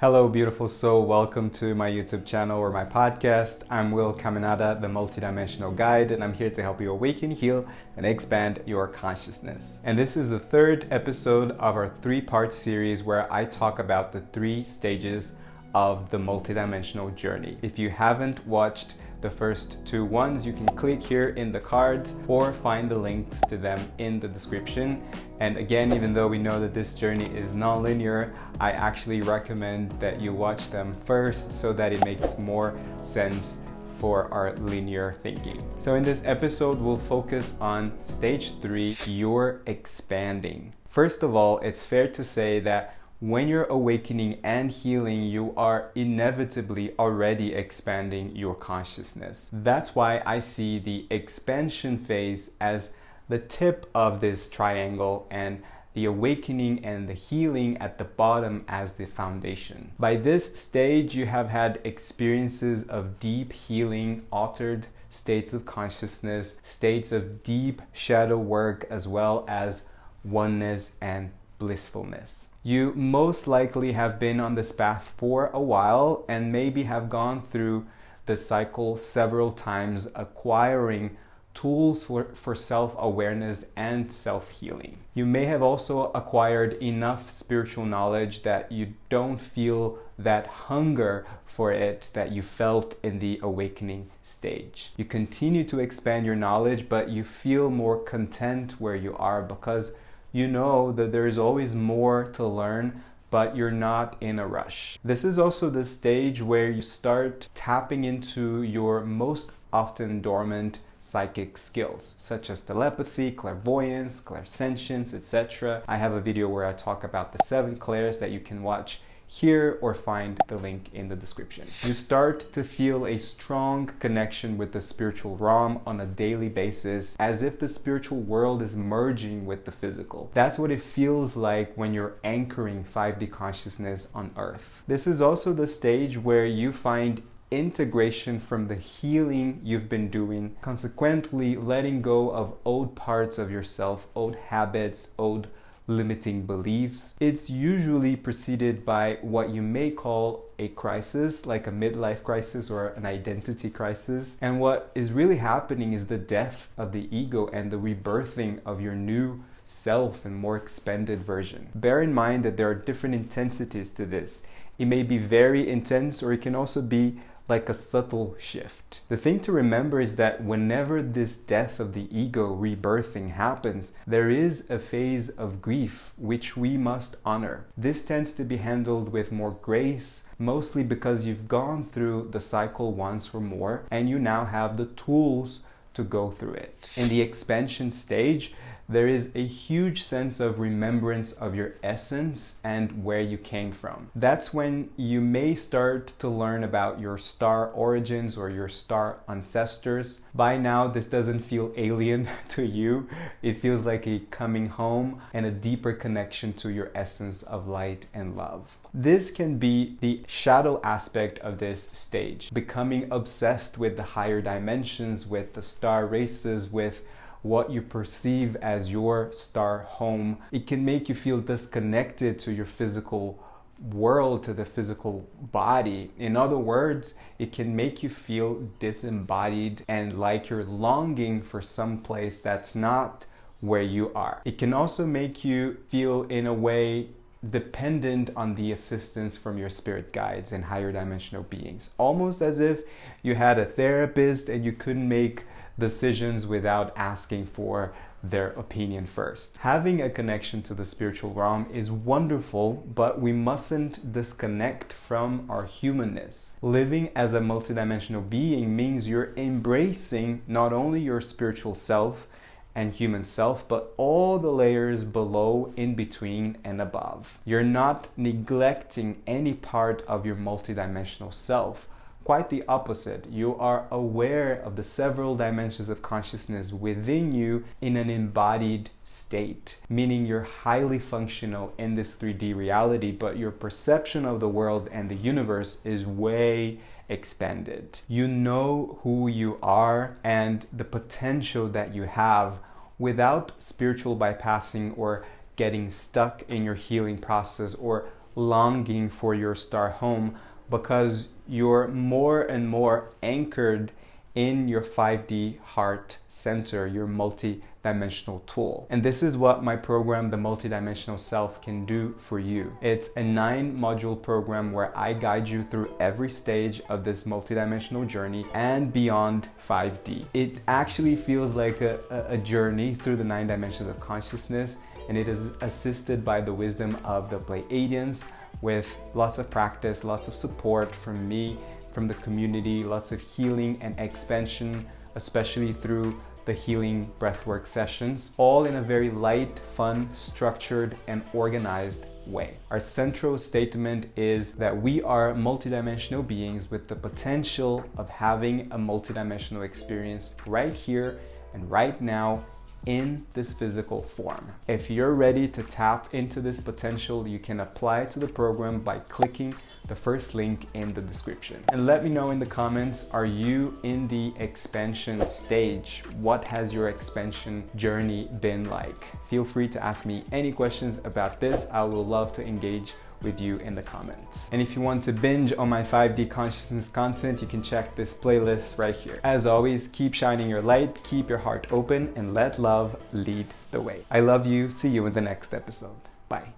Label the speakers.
Speaker 1: Hello, beautiful soul. Welcome to my YouTube channel or my podcast. I'm Will Caminada, the multidimensional guide, and I'm here to help you awaken, heal, and expand your consciousness. And this is the third episode of our three-part series where I talk about the 3 stages of the multidimensional journey. If you haven't watched the first 2 ones, you can click here in the cards or find the links to them in the description. And again, even though we know that this journey is non-linear, I actually recommend that you watch them first so that it makes more sense for our linear thinking. So in this episode, we'll focus on stage 3, you're expanding. First of all, it's fair to say that when you're awakening and healing, you are inevitably already expanding your consciousness. That's why I see the expansion phase as the tip of this triangle and the awakening and the healing at the bottom as the foundation. By this stage, you have had experiences of deep healing, altered states of consciousness, states of deep shadow work, as well as oneness and blissfulness. You most likely have been on this path for a while and maybe have gone through the cycle several times, acquiring tools for self-awareness and self-healing. You may have also acquired enough spiritual knowledge that you don't feel that hunger for it that you felt in the awakening stage. You continue to expand your knowledge, but you feel more content where you are because you know that there is always more to learn, but you're not in a rush. This is also the stage where you start tapping into your most often dormant psychic skills, such as telepathy, clairvoyance, clairsentience, etc. I have a video where I talk about the 7 clairs that you can watch here or find the link in the description. You start to feel a strong connection with the spiritual realm on a daily basis, as if the spiritual world is merging with the physical. That's what it feels like when you're anchoring 5D consciousness on Earth. This is also the stage where you find integration from the healing you've been doing, consequently letting go of old parts of yourself, old habits, old limiting beliefs. It's usually preceded by what you may call a crisis, like a midlife crisis or an identity crisis. And what is really happening is the death of the ego and the rebirthing of your new self and more expanded version. Bear in mind that there are different intensities to this. It may be very intense, or it can also be like a subtle shift. The thing to remember is that whenever this death of the ego rebirthing happens, there is a phase of grief which we must honor. This tends to be handled with more grace, mostly because you've gone through the cycle once or more and you now have the tools to go through it. In the expansion stage, there is a huge sense of remembrance of your essence and where you came from. That's when you may start to learn about your star origins or your star ancestors. By now, this doesn't feel alien to you. It feels like a coming home and a deeper connection to your essence of light and love. This can be the shadow aspect of this stage, becoming obsessed with the higher dimensions, with the star races, with what you perceive as your star home. It can make you feel disconnected to your physical world, to the physical body. In other words, it can make you feel disembodied and like you're longing for some place that's not where you are. It can also make you feel, in a way, dependent on the assistance from your spirit guides and higher dimensional beings. Almost as if you had a therapist and you couldn't make decisions without asking for their opinion first. Having a connection to the spiritual realm is wonderful, but we mustn't disconnect from our humanness. Living as a multidimensional being means you're embracing not only your spiritual self and human self, but all the layers below, in between, and above. You're not neglecting any part of your multidimensional self. Quite the opposite. You are aware of the several dimensions of consciousness within you in an embodied state, meaning you're highly functional in this 3D reality, but your perception of the world and the universe is way expanded. You know who you are and the potential that you have without spiritual bypassing or getting stuck in your healing process or longing for your star home because you're more and more anchored in your 5D heart center, your multi-dimensional tool. And this is what my program, The Multidimensional Self, can do for you. It's a 9-module program where I guide you through every stage of this multidimensional journey and beyond 5D. It actually feels like a journey through the 9 dimensions of consciousness, and it is assisted by the wisdom of the Pleiadians with lots of practice, lots of support from me, from the community, lots of healing and expansion, especially through the healing breathwork sessions, all in a very light, fun, structured, and organized way. Our central statement is that we are multidimensional beings with the potential of having a multidimensional experience right here and right now in this physical form. If you're ready to tap into this potential, you can apply to the program by clicking the first link in the description. And let me know in the comments, are you in the expansion stage? What has your expansion journey been like? Feel free to ask me any questions about this. I will love to engage with you in the comments. And if you want to binge on my 5D consciousness content, you can check this playlist right here. As always, keep shining your light, keep your heart open, and let love lead the way. I love you. See you in the next episode. Bye.